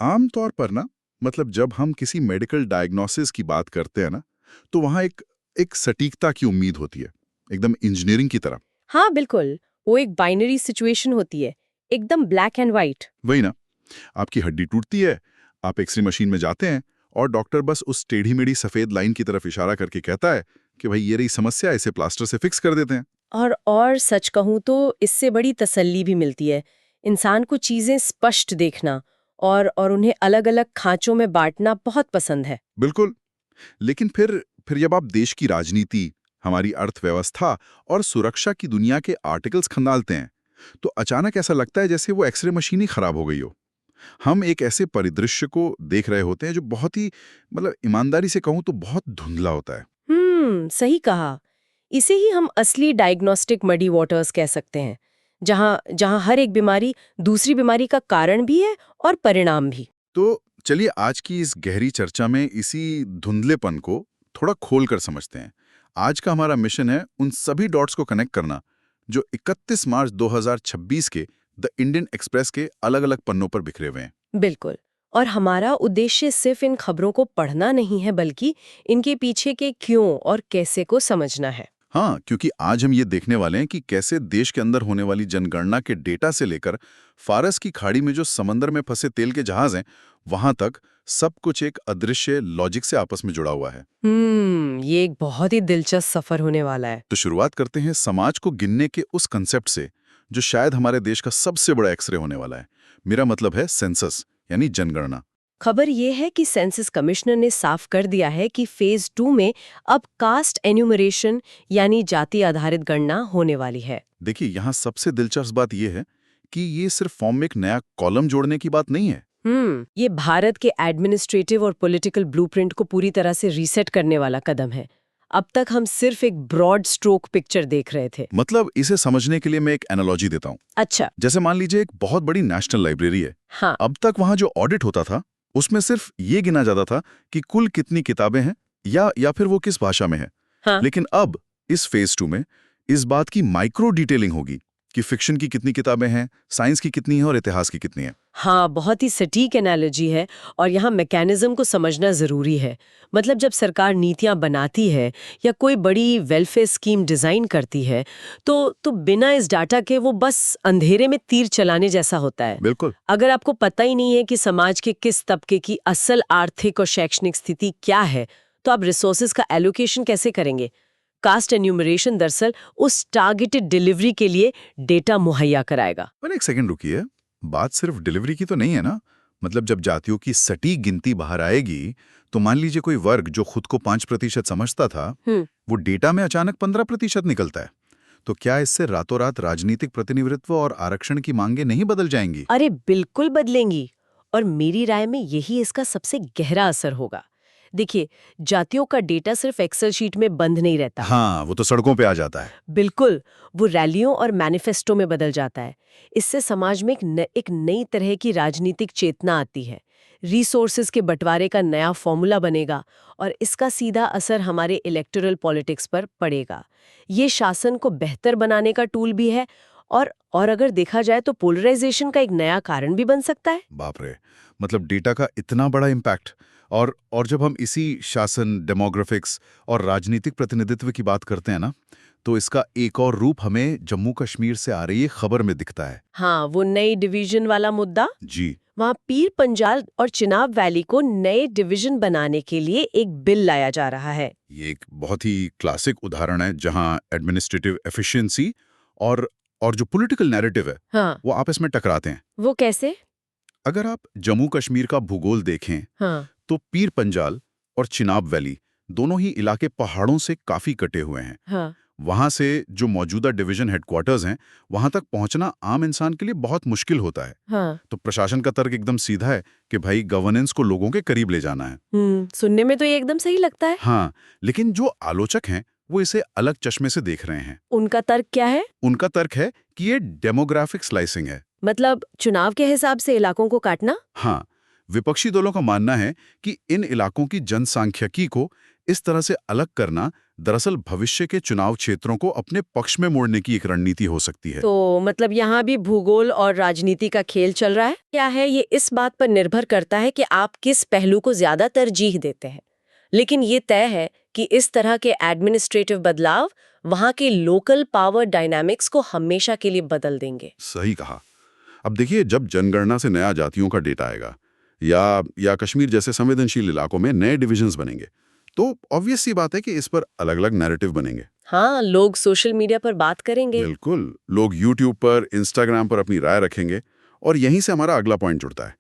आम तौर पर ना, मतलब जब हम किसी मेडिकल डायग्नोसिस की बात करते हैं ना, तो वहाँ एक एक सटीकता की उम्मीद होती है, एकदम इंजीनियरिंग की तरह। हाँ बिल्कुल। वो एक बाइनरी सिचुएशन होती है, एकदम ब्लैक एंड वाइट। वही ना, आपकी हड्डी टूटती है, आप एक्सरे मशीन में जाते हैं, और डॉक्टर बस उस टेढ़ी-मेढ़ी सफ़ेद लाइन की तरफ इशारा करके कहता है कि भाई ये रही समस्या, इसे प्लास्टर से फिक्स कर देते हैं। और सच कहूँ तो इससे बड़ी तसल्ली भी मिलती है। इंसान को चीजें स्पष्ट देखना और उन्हें अलग-अलग खांचों में बांटना बहुत पसंद है। बिल्कुल। लेकिन फिर जब आप देश की राजनीति, हमारी अर्थव्यवस्था और सुरक्षा की दुनिया के आर्टिकल्स खंगालते हैं, तो अचानक ऐसा लगता है जैसे वो एक्सरे मशीन ही खराब हो गई हो। हम एक ऐसे परिदृश्य को देख रहे होते हैं जो बहुत ही, मतलब ईमानदारी से कहूं तो बहुत धुंधला होता है। सही कहा। इसे ही हम असली डायग्नोस्टिक मडी वाटर्स कह सकते हैं, जहाँ जहाँ हर एक बीमारी दूसरी बीमारी का कारण भी है और परिणाम भी। तो चलिए आज की इस गहरी चर्चा में इसी धुंधलेपन को थोड़ा खोल कर समझते हैं। आज का हमारा मिशन है उन सभी डॉट्स को कनेक्ट करना जो 31 मार्च 2026 के द इंडियन एक्सप्रेस के अलग-अलग पन्नों पर बिखरे हुए हैं। बिल्कुल। और हमारा उद्देश्य सिर्फ इन खबरों को पढ़ना नहीं है, बल्कि इनके पीछे के क्यों और कैसे को समझना है। हाँ, क्योंकि आज हम ये देखने वाले हैं कि कैसे देश के अंदर होने वाली जनगणना के डेटा से लेकर फारस की खाड़ी में जो समंदर में फंसे तेल के जहाज हैं, वहां तक सब कुछ एक अदृश्य लॉजिक से आपस में जुड़ा हुआ है। ये एक बहुत ही दिलचस्प सफर होने वाला है। तो शुरुआत करते हैं समाज को गिनने के उस कंसेप्ट से, जो शायद हमारे देश का सबसे बड़ा एक्सरे होने वाला है। मेरा मतलब है सेंसस, यानी जनगणना। खबर ये है कि सेंसस कमिश्नर ने साफ कर दिया है कि फेज 2 में अब कास्ट एन्यूमरेशन यानी जाति आधारित गणना होने वाली है। देखिए, यहाँ सबसे दिलचस्प बात यह है कि ये सिर्फ फॉर्म में एक नया कॉलम जोड़ने की बात नहीं है। ये भारत के एडमिनिस्ट्रेटिव और पॉलिटिकल ब्लूप्रिंट को पूरी तरह से रीसेट करने वाला कदम है। अब तक हम सिर्फ एक ब्रॉड स्ट्रोक पिक्चर देख रहे थे। मतलब इसे समझने के लिए मैं एक एनालॉजी देता हूँ। अच्छा। जैसे मान लीजिए एक बहुत बड़ी नेशनल लाइब्रेरी है। हाँ। अब तक वहाँ जो ऑडिट होता था, उसमें सिर्फ ये गिना जाता था कि कुल कितनी किताबें हैं या फिर वो किस भाषा में है। हाँ। लेकिन अब इस फेज 2 में इस बात की माइक्रो डिटेलिंग होगी कि फिक्शन की कितनी किताबें हैं, साइंस की कितनी है और इतिहास की कितनी है। हाँ, बहुत ही सटीक एनालॉजी है। और यहाँ मैकेनिज्म को समझना जरूरी है। मतलब जब सरकार नीतियां बनाती है या कोई बड़ी वेलफेयर स्कीम डिजाइन करती है, तो बिना इस डाटा के वो बस अंधेरे में तीर चलाने जैसा होता है। बिल्कुल। अगर आपको पता ही नहीं है कि समाज के किस तबके की असल आर्थिक और शैक्षणिक स्थिति क्या है, तो आप रिसोर्सेज का एलोकेशन कैसे करेंगे? कास्ट एन्यूमरेशन दरअसल उस टारगेटेड डिलीवरी के लिए डेटा मुहैया कराएगा। पर एक सेकंड रुकिए, बात सिर्फ डिलीवरी की तो नहीं है ना। मतलब जब जातियों की सटीक गिनती बाहर आएगी, तो मान लीजिए कोई वर्ग जो खुद को 5% समझता था, वो डेटा में अचानक 15% निकलता है। तो क्या इससे रातों रात राजनीतिक प्रतिनिधित्व और आरक्षण की मांगे नहीं बदल जाएंगी? अरे बिल्कुल बदलेंगी। और मेरी राय में यही इसका सबसे गहरा असर होगा। देखिए, जातियों का डेटा सिर्फ एक्सेल शीट में बंद नहीं रहता। हाँ, वो तो सड़कों पे आ जाता है। बिल्कुल। वो रैलियों और मैनिफेस्टो में बदल जाता है। इससे समाज में एक नई तरह की राजनीतिक चेतना आती है। रिसोर्सेज के बंटवारे का नया फॉर्मूला बनेगा और इसका सीधा असर हमारे इलेक्टोरल पॉलिटिक्स पर पड़ेगा। ये शासन को बेहतर बनाने का टूल भी है। और अगर देखा जाए तो पोलराइजेशन का एक नया कारण भी बन सकता है। बाप रे, मतलब डेटा का इतना बड़ा इम्पैक्ट। और जब हम इसी शासन, डेमोग्राफिक्स और राजनीतिक प्रतिनिधित्व की बात करते हैं ना, तो इसका एक और रूप हमें जम्मू कश्मीर से आ रही एक खबर में दिखता है। हाँ, वो नई डिवीजन वाला मुद्दा। जी। वहाँ पीर पंजाल और चिनाब वैली को नए डिवीजन बनाने के लिए एक बिल लाया जा रहा है। ये एक बहुत ही क्लासिक उदाहरण है जहां एडमिनिस्ट्रेटिव एफिशिएंसी और और जो पॉलिटिकल नैरेटिव है, हाँ। वो आपस में टकराते हैं। वो कैसे? अगर आप जम्मू कश्मीर का भूगोल देखें, हाँ। तो पीर पंजाल और चिनाब वैली दोनों ही इलाके पहाड़ों से काफी कटे हुए हैं। हाँ। वहां से जो मौजूदा डिवीजन हेडक्वार्टर्स हैं, वहां तक पहुंचना आम इंसान के लिए बहुत मुश्किल होता है। हाँ। तो प्रशासन का तर्क एकदम सीधा है कि भाई गवर्नेंस को लोगों के करीब ले जाना है। सुनने में तो ये एकदम सही लगता है। हाँ, लेकिन जो आलोचक हैं वो इसे अलग चश्मे से देख रहे हैं। उनका तर्क क्या है? उनका तर्क है कि ये डेमोग्राफिक स्लाइसिंग है। मतलब चुनाव के हिसाब से इलाकों को काटना? हाँ, विपक्षी दलों का मानना है कि इन इलाकों की जनसांख्यिकी को इस तरह से अलग करना दरअसल भविष्य के चुनाव क्षेत्रों को अपने पक्ष में मोड़ने की एक रणनीति हो सकती है। तो मतलब यहाँ भी भूगोल और राजनीति का खेल चल रहा है? क्या है ये इस बात पर निर्भर करता है कि आप किस पहलू को ज्यादा तरजीह देते हैं। लेकिन ये तय है कि इस तरह के एडमिनिस्ट्रेटिव बदलाव वहाँ के लोकल पावर डायनामिक्स को हमेशा के लिए बदल देंगे। सही कहा। अब देखिए, जब जनगणना से नया जातियों का डेटा आएगा या कश्मीर जैसे संवेदनशील इलाकों में नए डिविजन्स बनेंगे, तो ऑब्वियस सी बात है कि इस पर अलग अलग नैरेटिव बनेंगे। हाँ, लोग सोशल मीडिया पर बात करेंगे। बिल्कुल, लोग यूट्यूब पर, इंस्टाग्राम पर अपनी राय रखेंगे और यहीं से हमारा अगला पॉइंट जुड़ता है।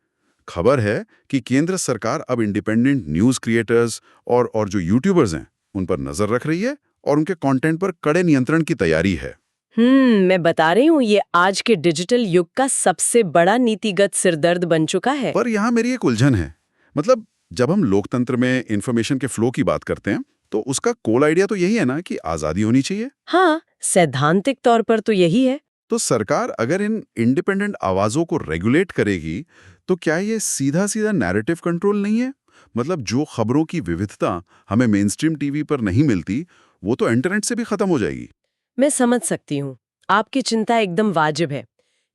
खबर है कि केंद्र सरकार अब इंडिपेंडेंट न्यूज क्रिएटर्स और जो यूट्यूबर्स हैं उन पर नजर रख रही है और उनके कंटेंट पर कड़े नियंत्रण की तैयारी है। मैं बता रही हूँ, ये आज के डिजिटल युग का सबसे बड़ा नीतिगत सिरदर्द बन चुका है। पर यहाँ मेरी एक उलझन है। मतलब जब हम लोकतंत्र में इंफॉर्मेशन के फ्लो की बात करते हैं तो उसका कोल आइडिया तो यही है ना कि आजादी होनी चाहिए। हाँ, सैद्धांतिक तौर पर तो यही है। तो सरकार अगर इन इंडिपेंडेंट आवाजों को रेगुलेट करेगी तो क्या ये सीधा सीधा नैरेटिव कंट्रोल नहीं है? मतलब जो खबरों की विविधता हमें मेनस्ट्रीम टीवी पर नहीं मिलती, वो तो इंटरनेट से भी खत्म हो जाएगी। मैं समझ सकती हूँ, आपकी चिंता एकदम वाजिब है।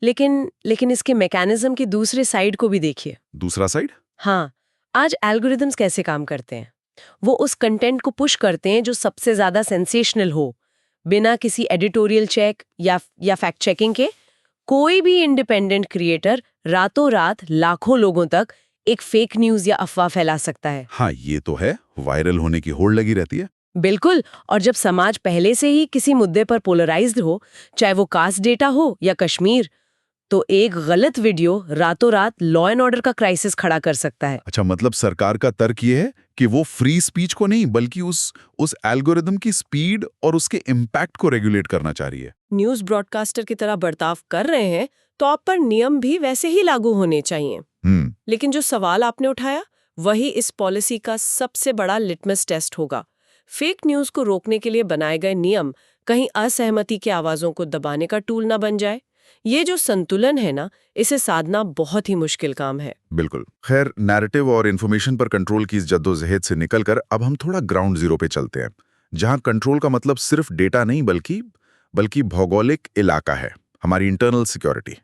लेकिन इसके मैकेनिज्म की दूसरे साइड को भी देखिए। दूसरा साइड? हाँ, आज एल्गोरिदम्स कैसे काम करते हैं। वो उस कंटेंट को पुश करते हैं जो सबसे ज्यादा सेंसेशनल हो, बिना किसी एडिटोरियल चेक या फैक्ट चेकिंग के। कोई भी इंडिपेंडेंट क्रिएटर रातों रात लाखों लोगों तक एक फेक न्यूज या अफवाह फैला सकता है। हाँ, ये तो है। वायरल होने की होड़ लगी रहती है। बिल्कुल, और जब समाज पहले से ही किसी मुद्दे पर पोलराइज्ड हो, चाहे वो कास्ट डेटा हो या कश्मीर, तो एक गलत वीडियो रातों रात लॉ एंड ऑर्डर का क्राइसिस खड़ा कर सकता है। अच्छा, मतलब सरकार का तर्क ये है कि वो फ्री स्पीच को नहीं बल्कि उस एल्गोरिदम की स्पीड और उसके इम्पैक्ट को रेगुलेट करना चाह रही है। न्यूज ब्रॉडकास्टर की तरह बर्ताव कर रहे हैं तो आप पर नियम भी वैसे ही लागू होने चाहिए। लेकिन जो सवाल आपने उठाया वही इस पॉलिसी का सबसे बड़ा लिटमस टेस्ट होगा। फेक न्यूज को रोकने के लिए बनाए गए नियम कहीं असहमति की आवाजों को दबाने का टूल ना बन जाए। ये जो संतुलन है ना, इसे साधना बहुत ही मुश्किल काम है। बिल्कुल। खैर, नैरेटिव और इन्फॉर्मेशन पर कंट्रोल की इस जद्दोजहद से निकलकर अब हम थोड़ा ग्राउंड जीरो पे चलते हैं, जहां कंट्रोल का मतलब सिर्फ डेटा नहीं बल्कि भौगोलिक इलाका है, हमारी इंटरनल सिक्योरिटी।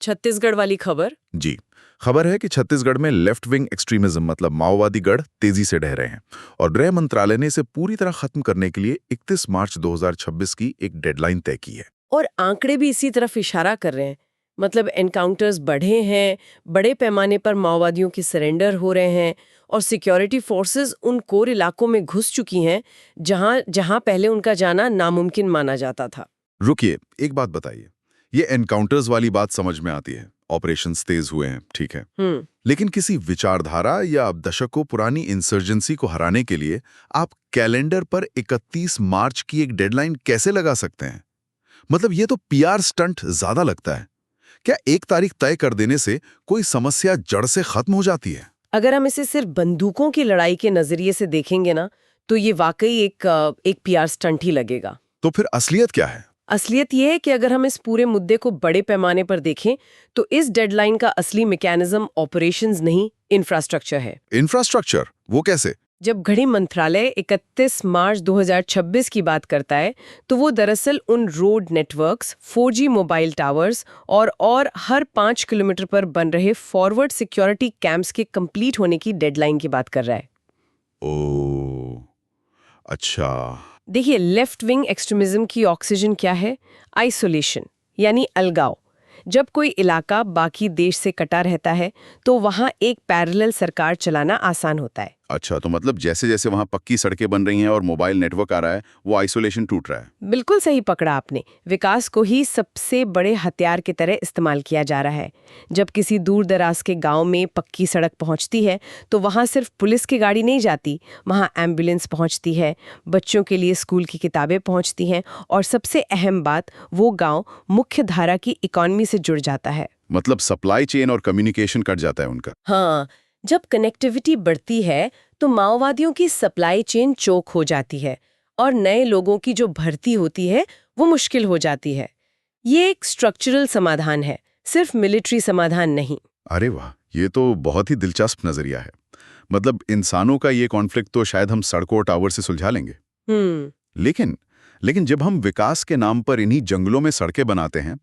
छत्तीसगढ़ वाली खबर। जी, खबर है कि छत्तीसगढ़ में लेफ्ट विंग एक्सट्रीमिज्म मतलब माओवादी गढ़ तेजी से ढह रहे हैं और गृह मंत्रालय ने इसे पूरी तरह खत्म करने के लिए 31 मार्च 2026 की एक डेडलाइन तय की है। और आंकड़े भी इसी तरफ इशारा कर रहे हैं। मतलब एनकाउंटर्स बढ़े हैं, बड़े पैमाने पर माओवादियों की सरेंडर हो रहे हैं और सिक्योरिटी फोर्सेस उन कोर इलाकों में घुस चुकी हैं जहां पहले उनका जाना नामुमकिन माना जाता था। रुकिए, एक बात बताइए। ये एनकाउंटर्स वाली बात समझ में आती है, ऑपरेशंस तेज हुए हैं, ठीक है। लेकिन किसी विचारधारा या दशकों पुरानी इंसर्जेंसी को हराने के लिए आप कैलेंडर पर 31 मार्च की एक डेडलाइन कैसे लगा सकते हैं? मतलब ये तो पीआर स्टंट ज्यादा लगता है। क्या एक तारीख तय कर देने से कोई समस्या जड़ से खत्म हो जाती है? अगर हम इसे सिर्फ बंदूकों की लड़ाई के नजरिए से देखेंगे ना, तो ये वाकई एक पीआर स्टंट ही लगेगा। तो फिर असलियत क्या है? असलियत ये है कि अगर हम इस पूरे मुद्दे को बड़े पैमाने पर देखें तो इस डेडलाइन का असली मैकेनिज्म ऑपरेशंस नहीं, इंफ्रास्ट्रक्चर है। इंफ्रास्ट्रक्चर? वो कैसे? जब गृह मंत्रालय 31 मार्च 2026 की बात करता है तो वो दरअसल उन road networks, 4G mobile towers और हर 5 किलोमीटर पर बन रहे फॉरवर्ड सिक्योरिटी कैंप्स के कंप्लीट होने की डेडलाइन की बात कर रहा है। ओह, अच्छा। देखिए, लेफ्ट विंग एक्सट्रीमिज्म की ऑक्सीजन क्या है? आइसोलेशन, यानी अलगाव। जब कोई इलाका बाकी देश से कटा रहता है तो वहाँ एक पैरेलल सरकार चलाना आसान होता है। अच्छा, तो मतलब जैसे जैसे वहाँ पक्की सड़कें बन रही हैं और मोबाइल नेटवर्क आ रहा है, वो आइसोलेशन टूट रहा है। बिल्कुल सही पकड़ा आपने। विकास को ही सबसे बड़े हथियार की तरह इस्तेमाल किया जा रहा है। जब किसी दूर दराज के गांव में पक्की सड़क पहुंचती है तो वहां सिर्फ पुलिस की गाड़ी नहीं जाती, वहां एम्बुलेंस पहुंचती है, बच्चों के लिए स्कूल की किताबें पहुंचती हैं और सबसे अहम बात, वो गाँव मुख्य धारा की इकॉनमी से जुड़ जाता है। मतलब सप्लाई चेन और कम्युनिकेशन कट जाता है उनका। हाँ, जब कनेक्टिविटी बढ़ती है तो माओवादियों की सप्लाई चेन चोक हो जाती है और नए लोगों की जो भर्ती होती है वो मुश्किल हो जाती है। ये एक स्ट्रक्चरल समाधान है, सिर्फ मिलिट्री समाधान नहीं। अरे वाह, ये तो बहुत ही दिलचस्प नजरिया है। मतलब इंसानों का ये कॉन्फ्लिक्ट तो शायद हम सड़कों और टावर से सुलझा लेंगे। लेकिन लेकिन जब हम विकास के नाम पर इन्हीं जंगलों में सड़कें बनाते हैं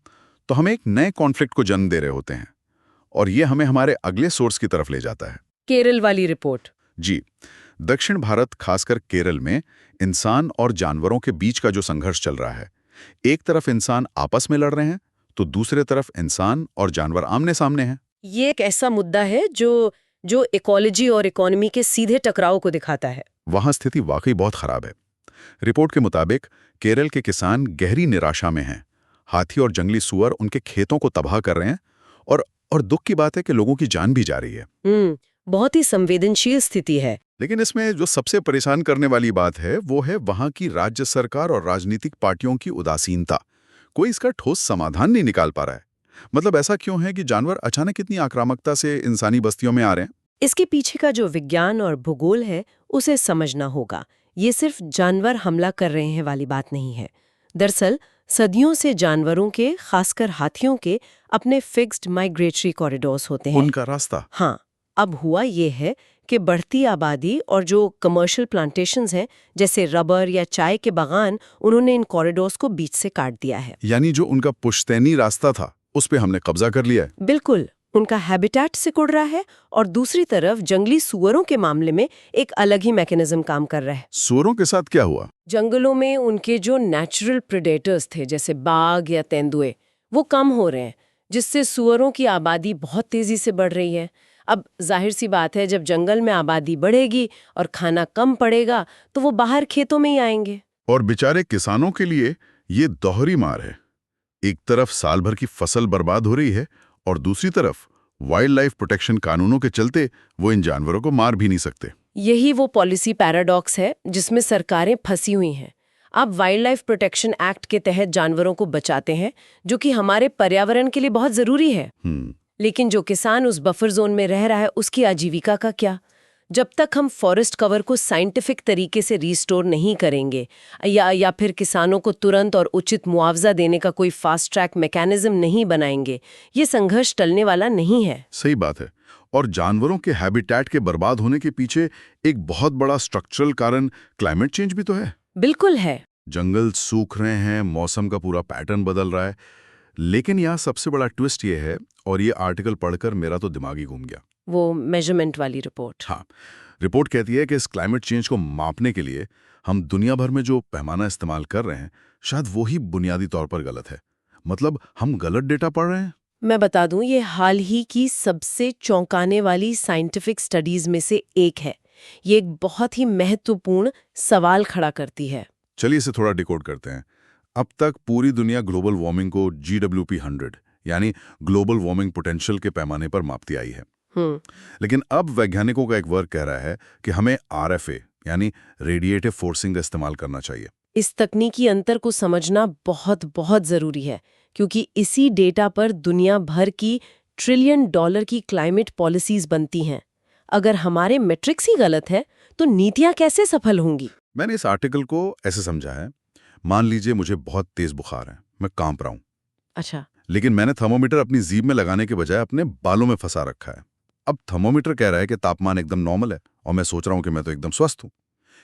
तो हम एक नए कॉन्फ्लिक्ट को जन्म दे रहे होते हैं, और ये हमें हमारे अगले सोर्स की तरफ ले जाता है। केरल वाली रिपोर्ट। जी, दक्षिण भारत, खासकर केरल में इंसान और जानवरों के बीच का जो संघर्ष चल रहा है, एक तरफ इंसान आपस में लड़ रहे हैं तो दूसरे तरफ इंसान और जानवर आमने सामने हैं। ये एक ऐसा मुद्दा है जो इकोलॉजी और इकोनॉमी के सीधे टकराव को दिखाता है। वहां स्थिति वाकई बहुत खराब है। रिपोर्ट के मुताबिक केरल के किसान गहरी निराशा में हैं। हाथी और जंगली सुअर उनके खेतों को तबाह कर रहे हैं, और दुख की बात है कि लोगों की जान भी जा रही है। बहुत ही संवेदनशील स्थिति है। लेकिन इसमें जो सबसे परेशान करने वाली बात है वो है वहां की राज्य सरकार और राजनीतिक पार्टियों की उदासीनता। कोई इसका ठोस समाधान नहीं निकाल पा रहा है। मतलब ऐसा क्यों है कि जानवर अचानक इतनी आक्रामकता से इंसानी बस्तियों में आ रहे हैं? इसके पीछे का जो विज्ञान और भूगोल है उसे समझना होगा। ये सिर्फ जानवर हमला कर रहे हैं वाली बात नहीं है। दरअसल सदियों से जानवरों के, खासकर हाथियों के, अपने फिक्स्ड माइग्रेटरी कॉरिडोर्स होते हैं। उनका रास्ता। हाँ, अब हुआ ये है कि बढ़ती आबादी और जो कमर्शियल प्लांटेशंस हैं, जैसे रबर या चाय के बागान, उन्होंने इन कॉरिडोर्स को बीच से काट दिया है। यानी जो उनका पुश्तैनी रास्ता था उस पे हमने कब्जा कर लिया है। बिल्कुल, उनका हैबिटेट सिकुड़ रहा है। और दूसरी तरफ जंगली सुअरों के मामले में एक अलग ही मैकेनिज्म काम कर रहा है। सुअरों के साथ क्या हुआ? जंगलों में उनके जो नेचुरल प्रेडेटर्स थे, जैसे बाघ या तेंदुए, वो कम हो रहे हैं, जिससे सुअरों की आबादी बहुत तेजी से बढ़ रही है। अब जाहिर सी बात है, जब जंगल में आबादी बढ़ेगी और खाना कम पड़ेगा तो वो बाहर खेतों में ही आएंगे। और बेचारे किसानों के लिए ये दोहरी मार है। एक तरफ साल भर की फसल बर्बाद हो रही है और दूसरी तरफ वाइल्ड लाइफ प्रोटेक्शन कानूनों के चलते वो इन जानवरों को मार भी नहीं सकते। यही वो पॉलिसी पैराडॉक्स है जिसमें सरकारें फंसी हुई हैं। आप वाइल्ड लाइफ प्रोटेक्शन एक्ट के तहत जानवरों को बचाते हैं, जो कि हमारे पर्यावरण के लिए बहुत जरूरी है। लेकिन जो किसान उस बफर जोन में रह रहा है, उसकी आजीविका का क्या? जब तक हम फॉरेस्ट कवर को साइंटिफिक तरीके से रिस्टोर नहीं करेंगे या फिर किसानों को तुरंत और उचित मुआवजा देने का कोई फास्ट ट्रैक मैकेनिज्म नहीं बनाएंगे, ये संघर्ष टलने वाला नहीं है। सही बात है। और जानवरों के हैबिटेट के बर्बाद होने के पीछे एक बहुत बड़ा स्ट्रक्चरल कारण क्लाइमेट चेंज भी तो है। बिल्कुल है। जंगल सूख रहे हैं, मौसम का पूरा पैटर्न बदल रहा है। लेकिन यहाँ सबसे बड़ा ट्विस्ट ये है, और ये आर्टिकल पढ़कर मेरा तो दिमाग ही घूम गया। वो मेजरमेंट वाली रिपोर्ट। हाँ, रिपोर्ट कहती है कि इस क्लाइमेट चेंज को मापने के लिए हम दुनिया भर में जो पैमाना इस्तेमाल कर रहे हैं, शायद वो ही बुनियादी तौर पर गलत है। मतलब हम गलत डेटा पढ़ रहे हैं। मैं बता दूं, ये हाल ही की सबसे चौंकाने वाली साइंटिफिक स्टडीज में से एक है। ये एक बहुत ही महत्वपूर्ण सवाल खड़ा करती है। चलिए इसे थोड़ा डिकोड करते हैं। अब तक पूरी दुनिया ग्लोबल वार्मिंग को GWP 100 यानी ग्लोबल वार्मिंग पोटेंशियल के पैमाने पर मापती आई है। लेकिन अब वैज्ञानिकों का एक वर्ग कह रहा है कि हमें RFA यानी रेडिएटिव फोर्सिंग का इस्तेमाल करना चाहिए। इस तकनीकी अंतर को समझना बहुत बहुत जरूरी है, क्योंकि इसी डेटा पर दुनिया भर की $1 ट्रिलियन की क्लाइमेट पॉलिसीज बनती हैं। अगर हमारे मेट्रिक्स ही गलत है तो नीतियां कैसे सफल होंगी? मैंने इस आर्टिकल को ऐसे समझा है, मान लीजिए मुझे बहुत तेज बुखार है, मैं कांप रहा हूं। अच्छा। लेकिन मैंने थर्मोमीटर अपनी जीभ में लगाने के बजाय अपने बालों में फंसा रखा है। अब थर्मोमीटर कह रहा है कि तापमान एकदम नॉर्मल है और मैं सोच रहा हूं कि मैं तो एकदम स्वस्थ हूं।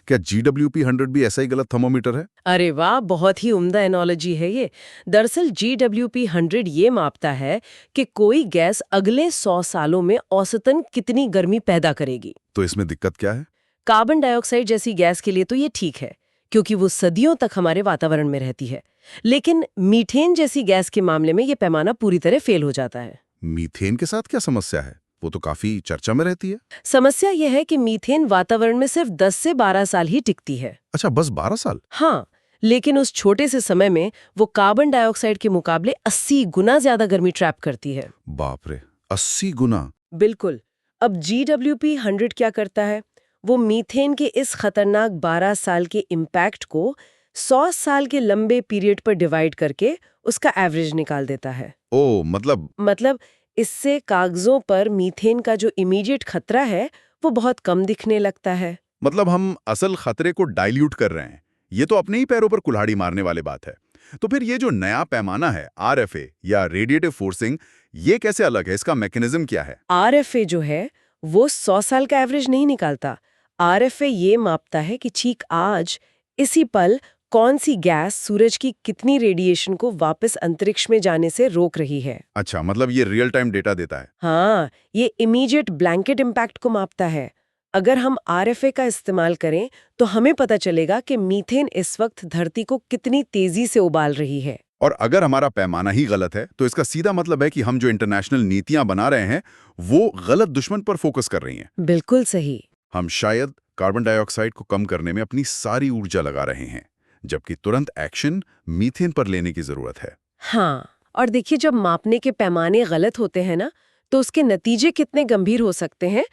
क्या GWP 100 भी ऐसा ही गलत थर्मोमीटर है? अरे वाह, बहुत ही उम्दा एनोलॉजी है ये। दरअसल GWP 100 ये मापता है कि कोई गैस अगले 100 सालों में औसतन कितनी गर्मी पैदा करेगी। तो इसमें दिक्कत क्या है? कार्बन डाइऑक्साइड जैसी गैस के लिए तो ये ठीक है, क्योंकि वो सदियों तक हमारे वातावरण में रहती है। लेकिन मीथेन जैसी गैस के मामले में ये पैमाना पूरी तरह फेल हो जाता है। मीथेन के साथ क्या समस्या है? वो तो काफी चर्चा में रहती है। समस्या यह है कि मीथेन वातावरण में सिर्फ 10 से 12 साल ही टिकती है। अच्छा, बस 12 साल? हाँ, लेकिन उस छोटे से समय में वो कार्बन डाइऑक्साइड के मुकाबले 80 गुना ज्यादा गर्मी ट्रैप करती है। बाप रे, 80 गुना? बिल्कुल। अब GWP 100 क्या करता है? वो मीथेन के इस खतरनाक 12 साल के इम्पैक्ट को 100 साल के लंबे पीरियड पर डिवाइड करके उसका एवरेज निकाल देता है। ओ, मतलब इससे कागजों पर मीथेन का जो इमीडिएट खतरा है वो बहुत कम दिखने लगता है। मतलब हम असल खतरे को डाइल्यूट कर रहे हैं। ये तो अपने ही पैरों पर कुल्हाड़ी मारने वाली बात है। तो फिर ये जो नया पैमाना है RFA या रेडिएटिव फोर्सिंग, ये कैसे अलग है? इसका मैकेनिज्म क्या है? RFA जो है वो 100 साल का एवरेज नहीं निकालता। RFA ये मापता है कि ठीक आज इसी पल कौन सी गैस सूरज की कितनी रेडिएशन को वापस अंतरिक्ष में जाने से रोक रही है। अच्छा, मतलब ये रियल टाइम डेटा देता है। हाँ, ये इमीडिएट ब्लैंकेट इम्पैक्ट को मापता है। अगर हम आरएफए का इस्तेमाल करें तो हमें पता चलेगा कि मीथेन इस वक्त धरती को कितनी तेजी से उबाल रही है। और अगर हमारा पैमाना ही गलत है तो इसका सीधा मतलब है कि हम जो इंटरनेशनल नीतियां बना रहे हैं वो गलत दुश्मन पर फोकस कर रही हैं। बिल्कुल सही। हम शायद कार्बन डाइऑक्साइड को कम करने में अपनी सारी ऊर्जा लगा रहे हैं, जबकि तुरंत एक्शन मीथेन पर लेने की जरूरत है। हाँ, और देखिए जब मापने के पैमाने गलत होते हैं ना, तो उसके नतीजे कितने गंभीर हो सकते हैं,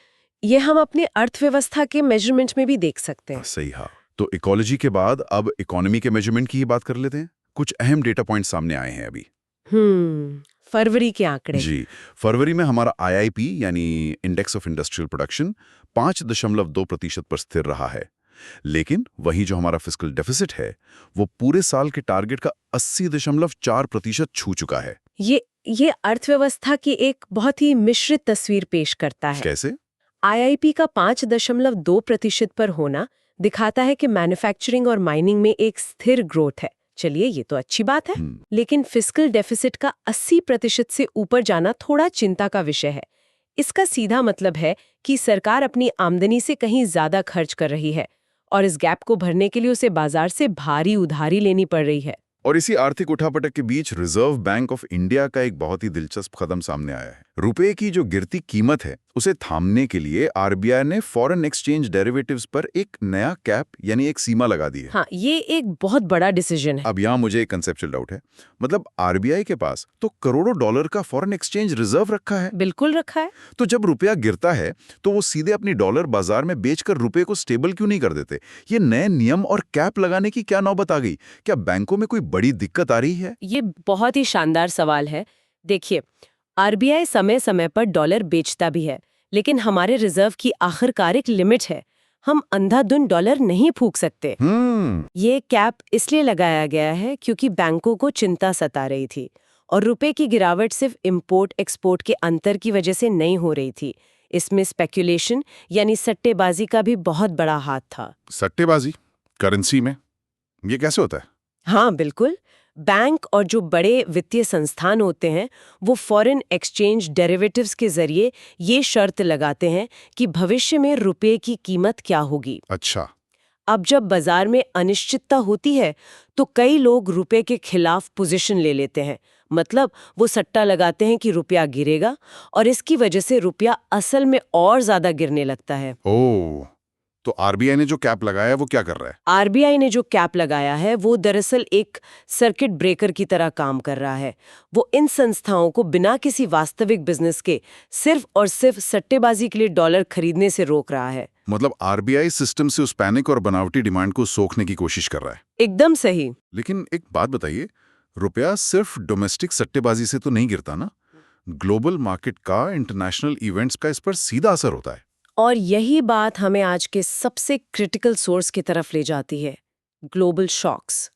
ये हम अपने अर्थव्यवस्था के मेजरमेंट में भी देख सकते हैं। सही हाँ। तो इकोलॉजी के बाद अब इकोनॉमी के मेजरमेंट की ही बात कर लेते हैं। कुछ अहम डेटा पॉइंट सामने आए हैं अभी। फरवरी के आंकड़े। जी, फरवरी में हमारा IIP यानी इंडेक्स ऑफ इंडस्ट्रियल प्रोडक्शन 5.2% पर स्थिर रहा है। लेकिन वहीं जो हमारा फिस्कल डेफिसिट है वो पूरे साल के टारगेट का 80.4% छू चुका है। ये अर्थव्यवस्था की एक बहुत ही मिश्रित तस्वीर पेश करता है। कैसे? IIP का 5.2% पर होना दिखाता है कि मैन्युफैक्चरिंग और माइनिंग में एक स्थिर ग्रोथ है। चलिए, ये तो अच्छी बात है। लेकिन फिस्कल डेफिसिट का 80% से ऊपर जाना थोड़ा चिंता का विषय है। इसका सीधा मतलब है कि सरकार अपनी आमदनी से कहीं ज्यादा खर्च कर रही है और इस गैप को भरने के लिए उसे बाजार से भारी उधारी लेनी पड़ रही है। और इसी आर्थिक उठापटक के बीच रिजर्व बैंक ऑफ इंडिया का एक बहुत ही दिलचस्प कदम सामने आया है। रुपए की जो गिरती कीमत है उसे थामने के लिए RBI ने फॉरेन एक्सचेंज डेरिवेटिव्स पर एक नया कैप यानी एक सीमा लगा दी है। हाँ, ये एक बहुत बड़ा डिसीजन है। अब यहाँ मुझे एक कंसेप्चुअल डाउट है। मतलब RBI के पास तो करोड़ों डॉलर का फॉरेन एक्सचेंज रिजर्व रखा है। बिल्कुल रखा है। तो जब रुपया गिरता है तो वो सीधे अपनी डॉलर बाजार में बेचकर रुपए को स्टेबल क्यों नहीं कर देते? ये नए नियम और कैप लगाने की क्या नौबत आ गई? क्या बैंकों में कोई बड़ी दिक्कत आ रही है? ये बहुत ही शानदार सवाल है। देखिए, RBI समय समय पर डॉलर बेचता भी है, लेकिन हमारे रिजर्व की आखिरकार एक लिमिट है। हम अंधाधुंध डॉलर नहीं फूंक सकते। ये कैप इसलिए लगाया गया है क्योंकि बैंकों को चिंता सता रही थी और रुपए की गिरावट सिर्फ इंपोर्ट एक्सपोर्ट के अंतर की वजह से नहीं हो रही थी। इसमें स्पेक्यूलेशन यानी सट्टेबाजी का भी बहुत बड़ा हाथ था। सट्टेबाजी करेंसी में ये कैसे होता है? हाँ, बिल्कुल। बैंक और जो बड़े वित्तीय संस्थान होते हैं वो फॉरेन एक्सचेंज डेरिवेटिव्स के जरिए ये शर्त लगाते हैं कि भविष्य में रुपए की कीमत क्या होगी। अच्छा। अब जब बाजार में अनिश्चितता होती है तो कई लोग रुपए के खिलाफ पोजीशन ले लेते हैं। मतलब वो सट्टा लगाते हैं कि रुपया गिरेगा और इसकी वजह से रुपया असल में और ज्यादा गिरने लगता है। ओह, तो RBI ने जो कैप लगाया है वो क्या कर रहा है? RBI ने जो कैप लगाया है वो दरअसल एक सर्किट ब्रेकर की तरह काम कर रहा है। वो इन संस्थाओं को बिना किसी वास्तविक बिजनेस के सिर्फ और सिर्फ सट्टेबाजी के लिए डॉलर खरीदने से रोक रहा है। मतलब RBI सिस्टम से उस पैनिक और बनावटी डिमांड को सोखने की कोशिश कर रहा है। एकदम सही। लेकिन एक बात बताइए, रुपया सिर्फ डोमेस्टिक सट्टेबाजी से तो नहीं गिरता ना? ग्लोबल मार्केट का, इंटरनेशनल इवेंट्स का इस पर सीधा असर होता है। और यही बात हमें आज के सबसे क्रिटिकल सोर्स की तरफ ले जाती है, ग्लोबल शॉक्स।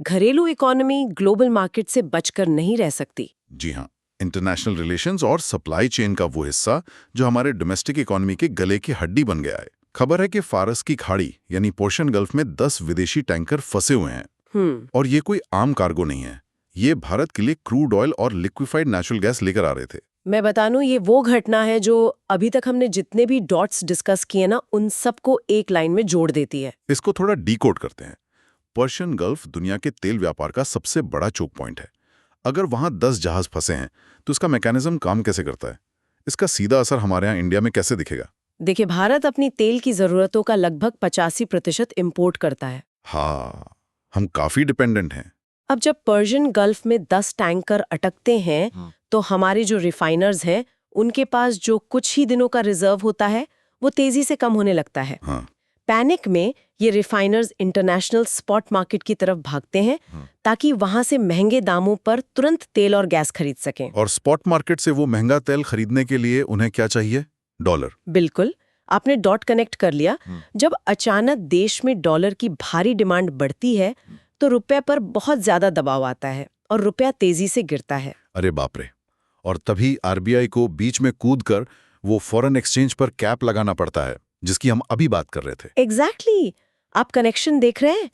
घरेलू इकोनॉमी ग्लोबल मार्केट से बचकर नहीं रह सकती। जी हाँ, इंटरनेशनल रिलेशंस और सप्लाई चेन का वो हिस्सा जो हमारे डोमेस्टिक इकोनॉमी के गले की हड्डी बन गया है। खबर है कि फारस की खाड़ी यानी पर्शियन गल्फ में 10 विदेशी टैंकर फंसे हुए हैं। और ये कोई आम कार्गो नहीं है, ये भारत के लिए क्रूड ऑयल और लिक्विफाइड नेचुरल गैस लेकर आ रहे थे। मैं बता दूं, ये वो घटना है जो अभी तक हमने जितने भी डॉट्स डिस्कस किए ना उन सबको एक लाइन में जोड़ देती है। इसको थोड़ा डीकोड करते हैं। पर्शियन गल्फ दुनिया के तेल व्यापार का सबसे बड़ा चोक पॉइंट है। अगर वहां 10 जहाज फंसे हैं तो इसका मैकेनिज्म काम कैसे करता है? इसका सीधा असर हमारे यहाँ इंडिया में कैसे दिखेगा? देखिए, भारत अपनी तेल की जरूरतों का लगभग 85% इम्पोर्ट करता है। हाँ, हम काफी डिपेंडेंट हैं। अब जब पर्शियन गल्फ में 10 टैंकर अटकते हैं तो हमारे जो रिफाइनर्स हैं उनके पास जो कुछ ही दिनों का रिजर्व होता है वो तेजी से कम होने लगता है। पैनिक में ये रिफाइनर्स इंटरनेशनल स्पॉट मार्केट की तरफ भागते हैं ताकि वहां से महंगे दामों पर तुरंत तेल और गैस खरीद सकें। और स्पॉट मार्केट से वो महंगा तेल खरीदने के लिए उन्हें क्या चाहिए? डॉलर। बिल्कुल, आपने डॉट कनेक्ट कर लिया। जब अचानक देश में डॉलर की भारी डिमांड बढ़ती है तो रुपए पर बहुत ज्यादा दबाव आता है और रुपया तेजी से गिरता है। अरे बाप रे! और तभी RBI को बीच में कूदकर वो फॉरेन एक्सचेंज पर कैप लगाना पड़ता है जिसकी हम अभी बात कर रहे थे। एग्जैक्टली। आप कनेक्शन देख रहे हैं?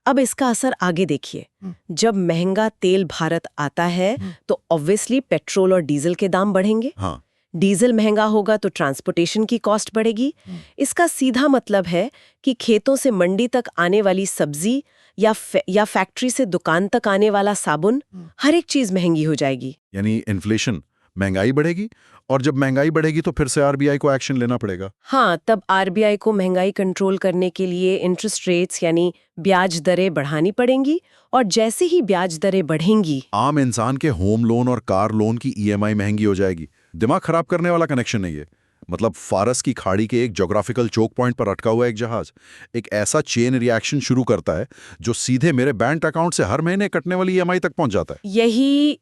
अब इसका असर आगे देखिए। जब महंगा तेल भारत आता है तो ऑब्वियसली पेट्रोल और डीजल के दाम बढ़ेंगे। हाँ, डीजल महंगा होगा तो ट्रांसपोर्टेशन की कॉस्ट बढ़ेगी। इसका सीधा मतलब है कि खेतों से मंडी तक आने वाली सब्जी या फैक्ट्री से दुकान तक आने वाला साबुन, हर एक चीज महंगी हो जाएगी। यानी इन्फ्लेशन, महंगाई बढ़ेगी, और जब महंगाई बढ़ेगी तो फिर से आरबीआई को एक्शन लेना पड़ेगा। हाँ, तब आरबीआई को महंगाई कंट्रोल करने के लिए इंटरेस्ट रेट्स यानी ब्याज दरें बढ़ानी पड़ेंगी, और जैसे ही ब्याज दरें बढ़ेंगी, आम इंसान के होम लोन और कार लोन की ईएमआई महंगी हो जाएगी। दिमाग खराब करने वाला कनेक्शन है ये। मतलब फारस की खाड़ी के एक ज्योग्राफिकल चोक पॉइंट पर अटका हुआ एक जहाज एक ऐसा चेन रिएक्शन शुरू करता है जो सीधे मेरे बैंक अकाउंट से हर महीने कटने वाली ईएमआई तक पहुंच जाता है।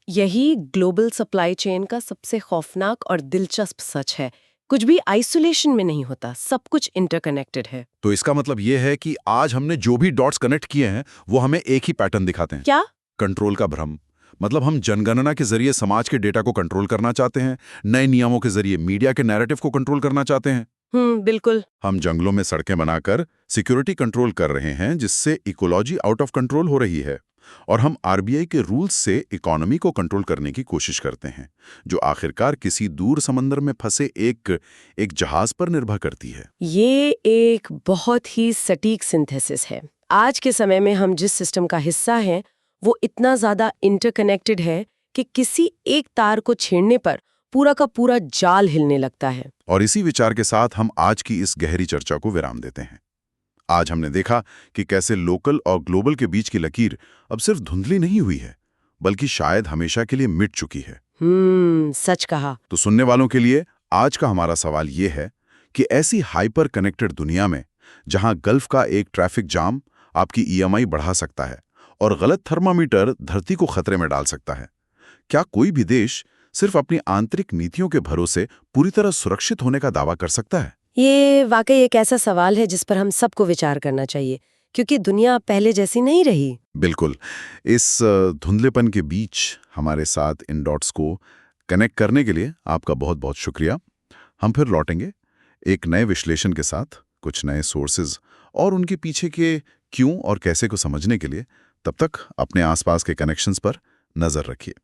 यही ग्लोबल सप्लाई चेन का सबसे खौफनाक और दिलचस्प सच है। कुछ भी आइसोलेशन में नहीं होता, सब कुछ इंटरकनेक्टेड है। तो इसका मतलब ये है कि आज हमने जो भी डॉट्स कनेक्ट किए हैं वो हमें एक ही पैटर्न दिखाते हैं। क्या? कंट्रोल का भ्रम। मतलब हम जनगणना के जरिए समाज के डेटा को कंट्रोल करना चाहते हैं, नए नियमों के जरिए मीडिया के नैरेटिव को कंट्रोल करना चाहते हैं। बिल्कुल। हम जंगलों में सड़कें बनाकर सिक्योरिटी कंट्रोल कर रहे हैं, जिससे इकोलॉजी आउट ऑफ कंट्रोल हो रही है। और हम आरबीआई के रूल्स से इकोनॉमी को कंट्रोल करने की कोशिश करते हैं, जो आखिरकार किसी दूर समंदर में फंसे एक जहाज पर निर्भर करती है। ये एक बहुत ही सटीक सिंथेसिस है। आज के समय में हम जिस सिस्टम का हिस्सा हैं, वो इतना ज्यादा इंटरकनेक्टेड है कि किसी एक तार को छेड़ने पर पूरा का पूरा जाल हिलने लगता है। और इसी विचार के साथ हम आज की इस गहरी चर्चा को विराम देते हैं। आज हमने देखा कि कैसे लोकल और ग्लोबल के बीच की लकीर अब सिर्फ धुंधली नहीं हुई है, बल्कि शायद हमेशा के लिए मिट चुकी है। सच कहा। तो सुनने वालों के लिए आज का हमारा सवाल ये है कि ऐसी हाइपर कनेक्टेड दुनिया में, जहां गल्फ का एक ट्रैफिक जाम आपकी ईएमआई बढ़ा सकता है और गलत थर्मामीटर धरती को खतरे में डाल सकता है, क्या कोई भी देश सिर्फ अपनी आंतरिक नीतियों के भरोसे पूरी तरह सुरक्षित होने का दावा कर सकता है? ये वाकई एक ऐसा सवाल है जिस पर हम सबको विचार करना चाहिए, क्योंकि दुनिया पहले जैसी नहीं रही। बिल्कुल। इस धुंधलेपन के बीच हमारे साथ इन डॉट्स को कनेक्ट करने के लिए आपका बहुत बहुत शुक्रिया। हम फिर लौटेंगे एक नए विश्लेषण के साथ, कुछ नए सोर्सेज और उनके पीछे के क्यों और कैसे को समझने के लिए। तब तक अपने आसपास के कनेक्शंस पर नजर रखिए।